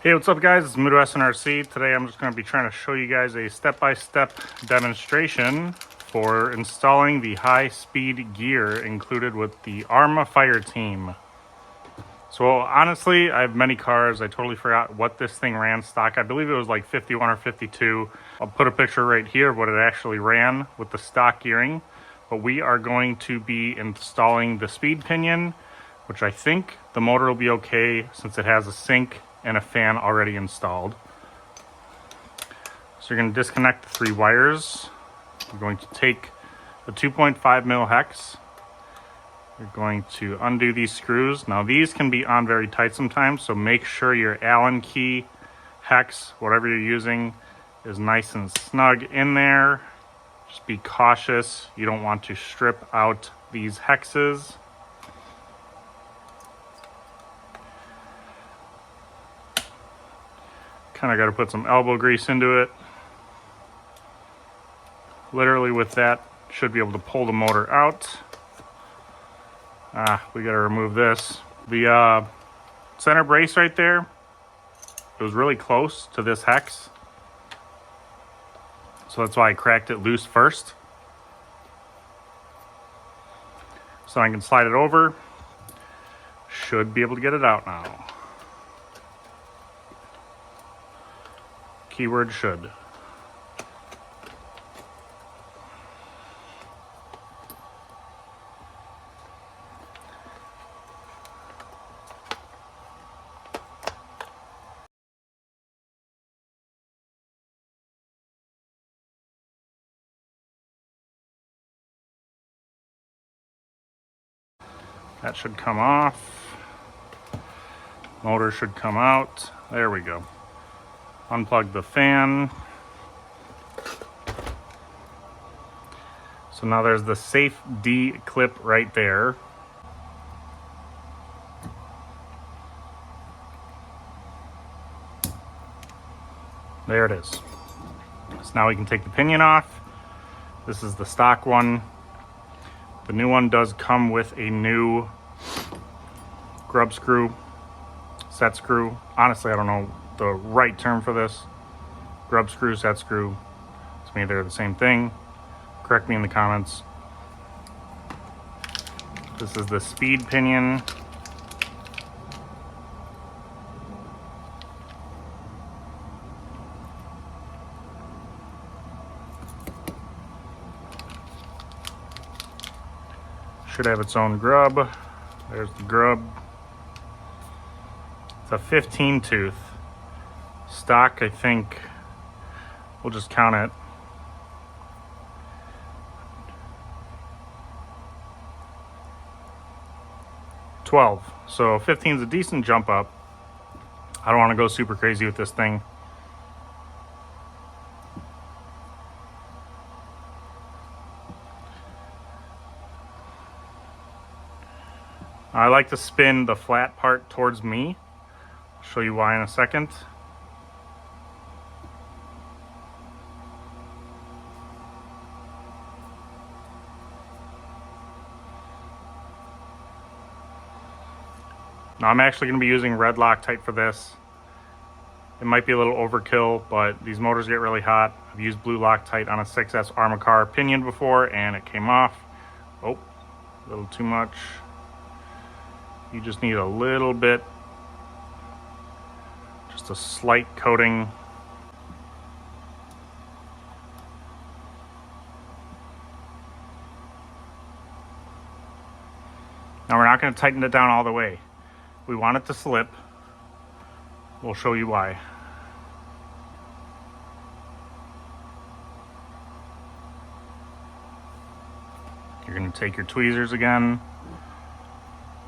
Hey, what's up guys? It's Midwest NRC. Today I'm just going to be trying to show you guys a step-by-step demonstration for installing the high-speed gear included with the Arrma fireteam. So honestly, I have many cars. I totally forgot what this thing ran stock. I believe it was like 51 or 52. I'll put a picture right here of what it actually ran with the stock gearing. But we are going to be installing the speed pinion, which I think the motor will be okay since it has a sink and a fan already installed. So you're going to disconnect the 3 wires. You're going to take the 2.5 mil hex. You're going to undo these screws. Now these can be on very tight sometimes, so make sure your Allen key, hex, whatever you're using, is nice and snug in there. Just be cautious. You don't want to strip out these hexes. Kind of got to put some elbow grease into it. Literally with that, should be able to pull the motor out. We got to remove this. The center brace right there, it was really close to this hex. So that's why I cracked it loose first. So I can slide it over. Should be able to get it out now. Keyword should. That should come off. Motor should come out. There we go. Unplug the fan. So now there's the safe D clip right there. There it is. So now we can take the pinion off. This is the stock one. The new one does come with a new grub screw, set screw. Honestly, I don't know the right term for this. Grub screw, set screw. To me, they're the same thing. Correct me in the comments. This is the speed pinion. Should have its own grub. There's the grub. It's a 15 tooth. Stock, I think, we'll just count it. $12. So 15 is a decent jump up. I don't want to go super crazy with this thing. I like to spin the flat part towards me. I'll show you why in a second. Now I'm actually going to be using red Loctite for this. It might be a little overkill, but these motors get really hot. I've used blue Loctite on a 6S Arrma car Pinion before and it came off. Oh, a little too much. You just need a little bit, just a slight coating. Now we're not going to tighten it down all the way. We want it to slip. We'll show you why. You're going to take your tweezers again.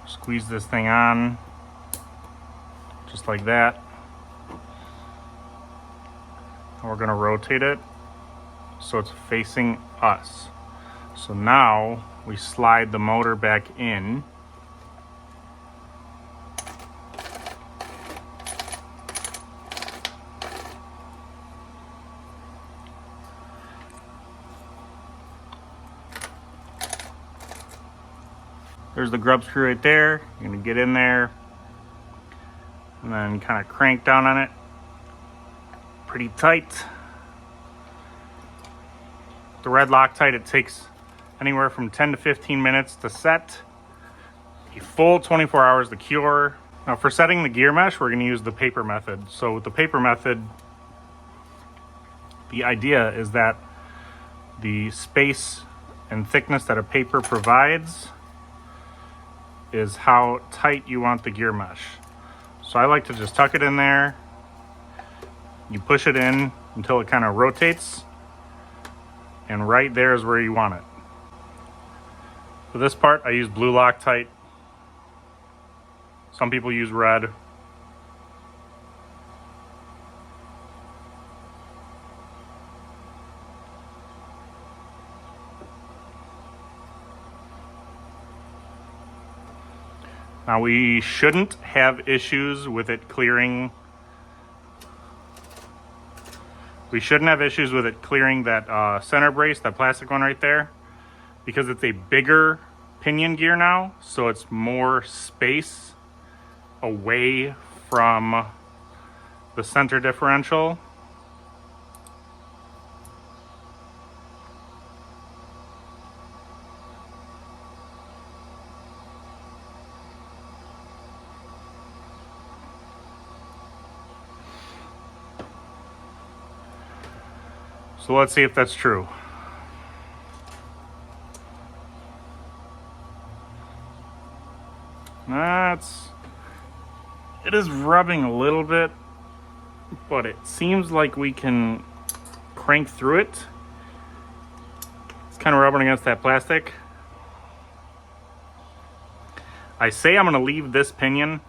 Squeeze this thing on, just like that. And we're gonna rotate it so it's facing us. So now we slide the motor back in. There's the grub screw right there. You're gonna get in there. And and then kind of crank down on it pretty tight. The red Loctite, it takes anywhere from 10 to 15 minutes to set. A full 24 hours to cure. Now for setting the gear mesh, we're going to use the paper method. So with the paper method, the idea is that the space and thickness that a paper provides is how tight you want the gear mesh. So I like to just tuck it in there. You push it in until it kind of rotates, and right there is where you want it. For this part, I use blue Loctite. Some people use red. Now we shouldn't have issues with it clearing. We shouldn't have issues with it clearing that center brace, that plastic one right there, because it's a bigger pinion gear now, so it's more space away from the center differential. So let's see if that's true. It is rubbing a little bit, but it seems like we can crank through it. It's kind of rubbing against that plastic. I say I'm going to leave this pinion,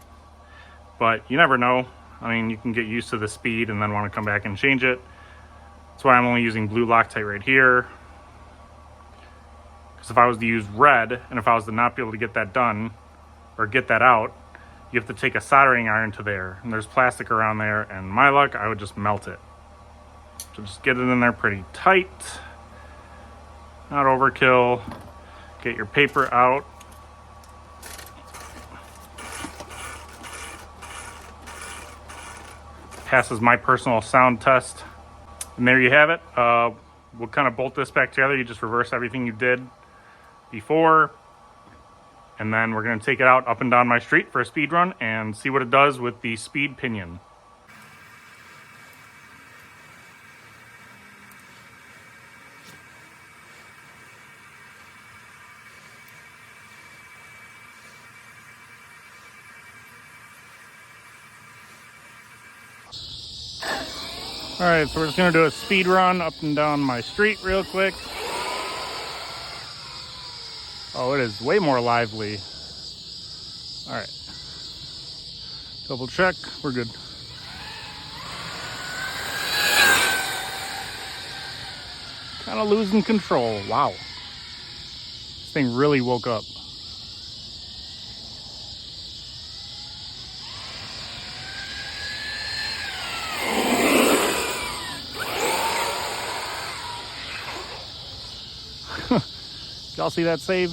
but you never know. I mean, you can get used to the speed and then want to come back and change it. That's why I'm only using blue Loctite right here. Because if I was to use red, and if I was to not be able to get that done, or get that out, you have to take a soldering iron to there. And there's plastic around there, and my luck, I would just melt it. So just get it in there pretty tight. Not overkill. Get your paper out. Passes my personal sound test. And there you have it. We'll kind of bolt this back together. You just reverse everything you did before. And then we're going to take it out up and down my street for a speed run and see what it does with the speed pinion. All right, so we're just going to do a speed run up and down my street real quick. Oh, it is way more lively. All right. Double check. We're good. Kind of losing control. Wow. This thing really woke up. Y'all see that save?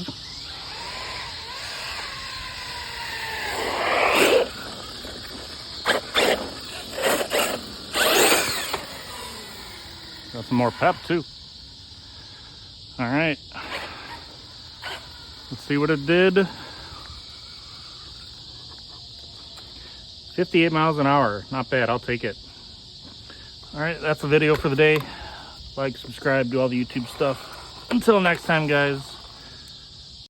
Got some more pep too. All right. Let's see what it did. 58 miles an hour. Not bad. I'll take it. All right. That's the video for the day. Like, subscribe, do all the YouTube stuff. Until next time, guys.